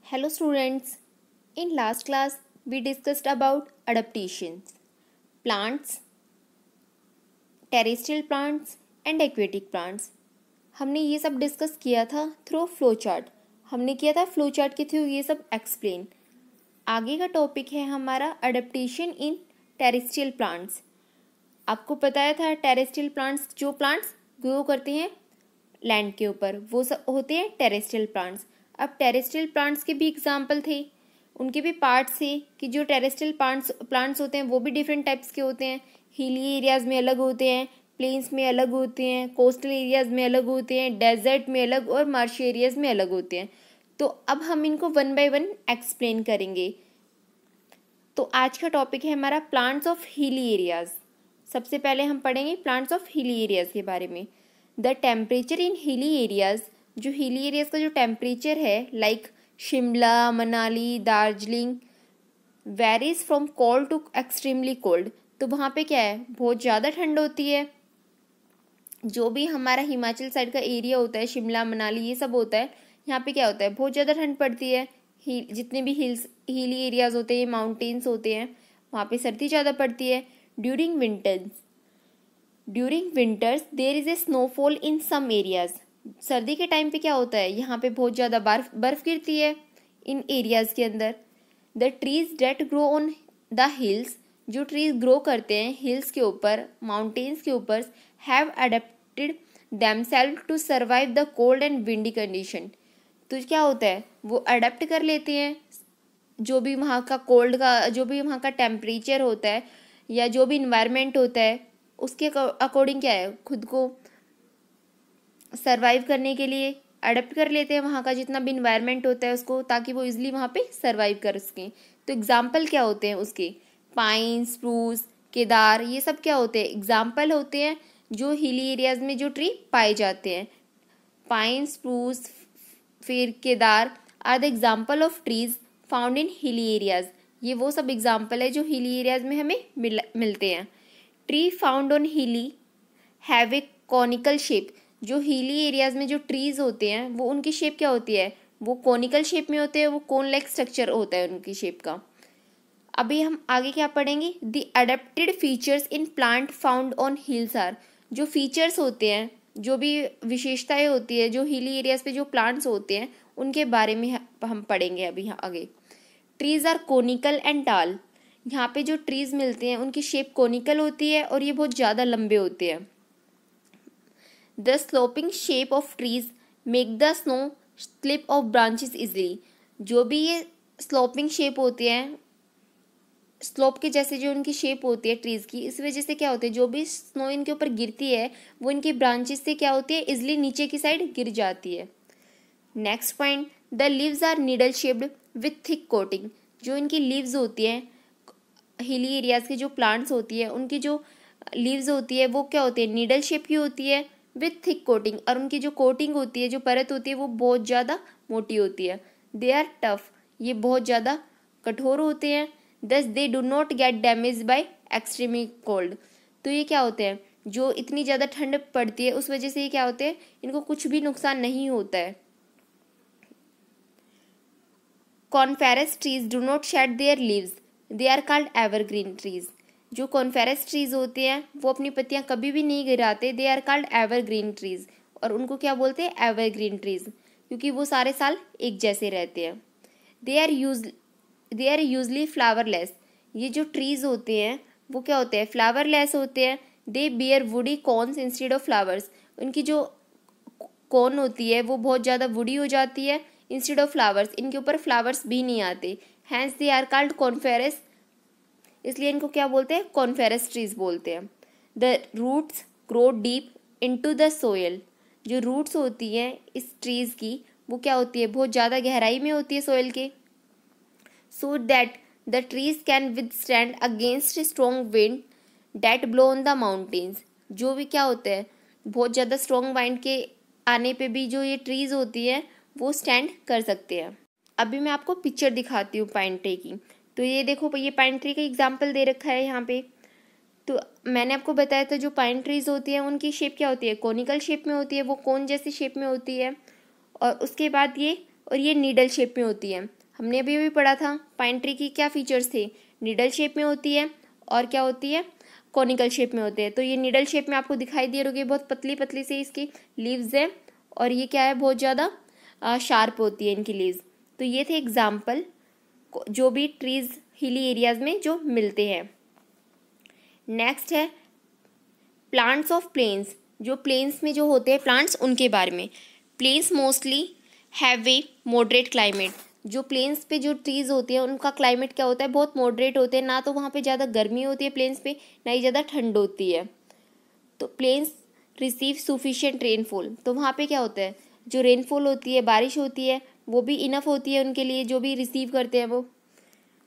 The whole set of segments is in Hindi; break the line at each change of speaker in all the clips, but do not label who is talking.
Hello students, in last class we discussed about adaptations, plants, terrestrial plants and aquatic plants. हमने ये सब डिस्कस किया था थ्रू फ्लो चार्ट. हमने किया था फ्लो चार्ट के थ्रू ये सब एक्सप्लेन. आगे का टॉपिक है हमारा अडेप्टेशन इन टेरेस्ट्रियल प्लांट्स. आपको बताया था टेरेस्ट्रियल प्लांट्स जो प्लांट्स ग्रो करते हैं लैंड के ऊपर वो सब होते हैं टेरेस्ट्रियल प्लांट्स. अब टेरेस्ट्रियल प्लांट्स के भी एग्जाम्पल थे, उनके भी पार्ट्स थे कि जो टेरेस्ट्रियल प्लांट्स होते हैं वो भी डिफरेंट टाइप्स के होते हैं. हिली एरियाज में अलग होते हैं, प्लेन्स में अलग होते हैं, कोस्टल एरियाज में अलग होते हैं, डेजर्ट में अलग और मार्श एरियाज में अलग होते हैं. तो अब हम इनको वन बाय वन एक्सप्लेन करेंगे. तो आज का टॉपिक है हमारा प्लांट्स ऑफ हिली एरियाज. सबसे पहले हम पढ़ेंगे प्लांट्स ऑफ हिली एरियाज के बारे में. The temperature in hilly areas, जो हिली एरियाज का जो टेम्परेचर है like Shimla, Manali, Darjeeling, varies from cold to extremely cold. तो वहाँ पे क्या है, बहुत ज़्यादा ठंड होती है. जो भी हमारा हिमाचल साइड का एरिया होता है, शिमला, मनाली ये सब होता है, यहाँ पे क्या होता है, बहुत ज़्यादा ठंड पड़ती है. जितने भी हिली एरियाज होते हैं, माउंटेन्स होते हैं, वहाँ पे सर्दी ज़्यादा पड़ती है. During winters there is a snowfall in some areas. सर्दी के टाइम पे क्या होता है, यहाँ पे बहुत ज़्यादा बर्फ गिरती है इन एरियाज के अंदर. The trees that grow on the hills, जो ट्रीज ग्रो करते हैं हिल्स के ऊपर, माउंटेन्स के ऊपर, have adapted themselves to survive the cold and windy condition. तो क्या होता है, वो अडेप्ट कर लेते हैं जो भी वहाँ का कोल्ड का, जो भी वहाँ का टेम्परेचर होता है या जो भी इन्वायरमेंट होता है उसके अकॉर्डिंग क्या है, खुद को सरवाइव करने के लिए अडेप्ट कर लेते हैं वहाँ का जितना भी इन्वायरमेंट होता है उसको, ताकि वो इजीली वहाँ पे सरवाइव कर सकें. तो एग्जाम्पल क्या होते हैं उसके, पाइन, स्प्रूस, केदार, ये सब क्या होते हैं, एग्जाम्पल होते हैं जो हिली एरियाज में जो ट्री पाए जाते हैं. पाइन, स्प्रूस, फिर cedar are the example of trees found in hilly areas. ये वो सब एग्जाम्पल है जो हिली एरियाज में हमें मिलते हैं. ट्री फाउंड ऑन हिली हैव ए कॉनिकल शेप. जो हिली एरियाज में जो ट्रीज होते हैं वो उनकी शेप क्या होती है, वो कॉनिकल शेप में होते हैं, वो कोन लाइक स्ट्रक्चर होता है उनकी शेप का. अभी हम आगे क्या पढ़ेंगे, the adapted features in plant found on hills are. जो फीचर्स होते हैं, जो भी विशेषताएं होती है जो हिली एरियाज पे जो प्लांट्स होते हैं उनके बारे में हम पढ़ेंगे अभी यहाँ आगे. ट्रीज आर कोनिकल एंड टाल. यहाँ पे जो ट्रीज मिलते हैं उनकी शेप कोनिकल होती है और ये बहुत ज़्यादा लंबे होते हैं. The sloping shape of trees make the snow slip of branches easily. जो भी ये स्लोपिंग शेप होती है, स्लोप के जैसे जो उनकी शेप होती है ट्रीज की, इस वजह से क्या होती है, जो भी स्नो इनके ऊपर गिरती है वो इनकी ब्रांचेस से क्या होती है, इजली नीचे की साइड गिर जाती है. Next point, the leaves are needle shaped with thick coating. जो इनकी लीव्स होती हैं हिली एरियाज के जो प्लांट्स होती है उनकी जो लीव्स होती है वो क्या होती है, नीडल शेप की होती है विथ थिक कोटिंग. और उनकी जो कोटिंग होती है, जो परत होती है वो बहुत ज़्यादा मोटी होती है. They are tough. ये बहुत ज़्यादा कठोर होते हैं. Thus they do not get damage by extremely cold. तो ये क्या होते हैं, जो इतनी ज़्यादा ठंड पड़ती है उस वजह से ये क्या होते हैं, इनको कुछ भी नुकसान नहीं होता है. Coniferous trees do not shed their leaves, they are called evergreen trees. जो कॉन्फेरस ट्रीज होते हैं वो अपनी पत्तियां कभी भी नहीं गिराते, they are called evergreen trees. और उनको क्या बोलते हैं, एवरग्रीन ट्रीज, क्योंकि वो सारे साल एक जैसे रहते हैं. They are usually flowerless. ये जो ट्रीज होते हैं वो क्या होते हैं, फ्लावरलेस होते हैं. दे beer woody cons instead of flowers. उनकी जो कॉन होती है वो बहुत ज़्यादा वुडी हो जाती है इंस्टेड ऑफ फ्लावर्स. इनके ऊपर फ्लावर्स भी नहीं आते. Hence they are called coniferous. इसलिए इनको क्या बोलते हैं, कॉन्फेरस ट्रीज बोलते हैं. The roots grow deep into the soil. जो रूट्स होती हैं इस ट्रीज की वो क्या होती है, बहुत ज़्यादा गहराई में होती है सोयल के. So that the trees can withstand against strong wind that blow on the mountains. जो भी क्या होता है, बहुत ज़्यादा स्ट्रॉन्ग वाइंड के आने पे भी जो ये ट्रीज होती है वो स्टैंड कर सकते हैं. अभी मैं आपको पिक्चर दिखाती हूँ पाइन ट्री की. तो ये देखो, ये पाइन ट्री का एग्जाम्पल दे रखा है यहाँ पे. तो मैंने आपको बताया था जो पाइन ट्रीज होती है उनकी शेप क्या होती है, कोनिकल शेप में होती है, वो कोन जैसी शेप में होती है. और उसके बाद ये और ये नीडल शेप में होती है। हमने अभी भी पढ़ा था पाइन ट्री की क्या फीचर्स थे, नीडल शेप में होती है और क्या होती है, कॉनिकल शेप में होते हैं। तो ये नीडल शेप में आपको दिखाई दे रही है, बहुत पतली पतली सी इसकी लीव्स है और ये क्या है, बहुत ज़्यादा शार्प होती है इनकी लीव्स। तो ये थे एग्जाम्पल जो भी ट्रीज हिली एरियाज में जो मिलते हैं। नेक्स्ट है प्लांट्स ऑफ प्लेन्स, जो प्लेन्स में जो होते हैं प्लांट्स उनके बारे में। Plains mostly have a moderate climate, जो प्लेन्स पे जो ट्रीज होते हैं उनका क्लाइमेट क्या होता है, बहुत मॉडरेट होते हैं, ना तो वहाँ पे ज़्यादा गर्मी होती है प्लेन्स पे, ना ही ज़्यादा ठंड होती है। तो प्लेन्स रिसीव सफिशिएंट रेनफॉल, तो वहाँ पे क्या होता है, जो रेनफॉल होती है, बारिश होती है, वो भी इनफ होती है उनके लिए, जो भी रिसीव करते हैं वो।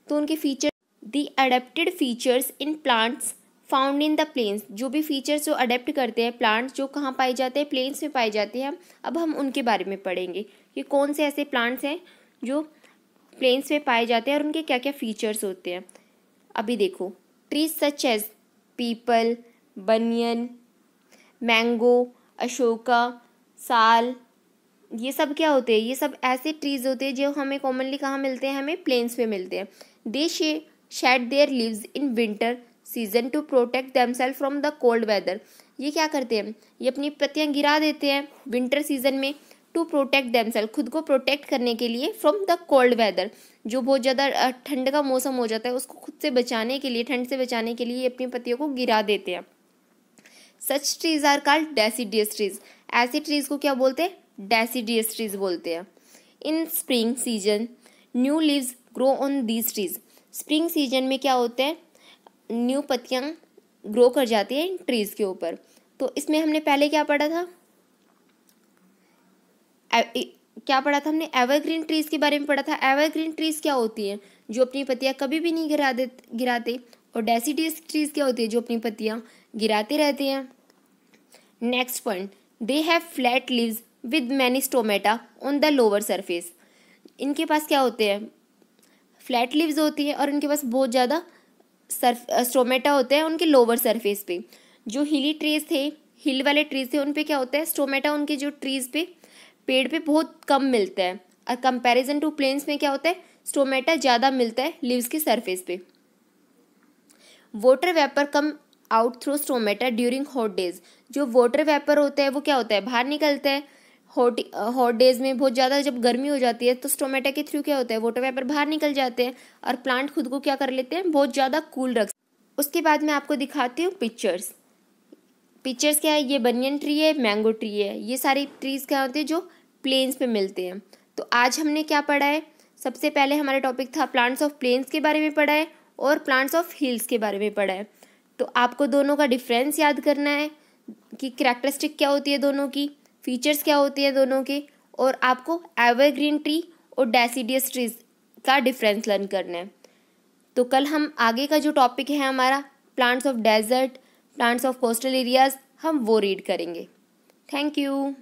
तो उनके feature, the adapted features in plants found in the plains, जो भी फीचर्स जो अडेप्ट करते हैं प्लांट्स जो कहाँ पाए जाते हैं, प्लेन्स में पाए जाते हैं। अब हम उनके बारे में पढ़ेंगे कि कौन से ऐसे प्लांट्स हैं जो प्लेन्स में पाए जाते हैं और उनके क्या क्या फीचर्स होते हैं। अभी देखो, ट्रीज सच एज पीपल, बनियन, मैंगो, अशोका, साल, ये सब क्या होते हैं, ये सब ऐसे ट्रीज होते हैं जो हमें कॉमनली कहाँ मिलते हैं, हमें प्लेन्स में मिलते हैं। They shed their leaves in winter season to protect themselves from the cold weather, ये क्या करते हैं, ये अपनी पत्तियां गिरा देते हैं विंटर सीजन में, टू प्रोटेक्ट देमसेल्फ, खुद को प्रोटेक्ट करने के लिए, फ्रॉम द कोल्ड वेदर, जो बहुत ज़्यादा ठंड का मौसम हो जाता है उसको खुद से बचाने के लिए, ठंड से बचाने के लिए अपनी पत्तियों को गिरा देते हैं। Such trees are called deciduous trees, ऐसे ट्रीज को क्या बोलते हैं, डेसिडियस ट्रीज बोलते हैं। In spring season new leaves grow on these trees, spring season में क्या होता है, न्यू पत्तियां ग्रो कर जाती हैं इन ट्रीज के ऊपर। तो इसमें हमने पहले क्या पढ़ा था, हमने एवरग्रीन ट्रीज के बारे में पढ़ा था। एवरग्रीन ट्रीज क्या होती हैं, जो अपनी पत्तियां कभी भी नहीं गिराते, और डेसिडियस ट्रीज क्या होती है, जो अपनी पत्तियां गिराते रहते हैं। Next point, they have flat leaves with many stomata on the lower surface, इनके पास क्या होते हैं, फ्लैट लीव्स होती है और इनके पास बहुत ज़्यादा स्टोमेटा होते हैं उनके लोअर सरफेस पे। जो हिली ट्रीज थे, हिल वाले ट्रीज थे, उन पे क्या होता है, स्टोमेटा उनके जो ट्रीज पे, पेड़ पे बहुत कम मिलता है, और कंपैरिजन टू प्लेन्स में क्या होता है, स्टोमेटा ज़्यादा मिलता है लीव्स के सरफेस पे। Water vapour come out through stomata during hot days, जो वाटर वेपर होता है वो क्या होता है, बाहर निकलता है हॉट डेज में, बहुत ज़्यादा जब गर्मी हो जाती है तो स्टोमेटा के थ्रू क्या होता है, वाटर वेपर बाहर निकल जाते हैं और प्लांट खुद को क्या कर लेते हैं, बहुत ज़्यादा कूल रख। उसके बाद मैं आपको दिखाती हूँ पिक्चर्स क्या है, ये बनियन ट्री है, मैंगो ट्री है, ये सारी ट्रीज क्या होते हैं जो प्लेन्स पे मिलते हैं। तो आज हमने क्या पढ़ा है, सबसे पहले हमारा टॉपिक था प्लांट्स ऑफ प्लेन्स के बारे में पढ़ा है और प्लांट्स ऑफ हिल्स के बारे में पढ़ा है। तो आपको दोनों का डिफरेंस याद करना है कि कैरेक्टरिस्टिक क्या होती है दोनों की, फीचर्स क्या होती है दोनों के, और आपको एवरग्रीन ट्री और डेसिडियस ट्रीज का डिफरेंस लर्न करना है। तो कल हम आगे का जो टॉपिक है हमारा plants of desert, plants of coastal areas, हम वो रीड करेंगे। Thank you.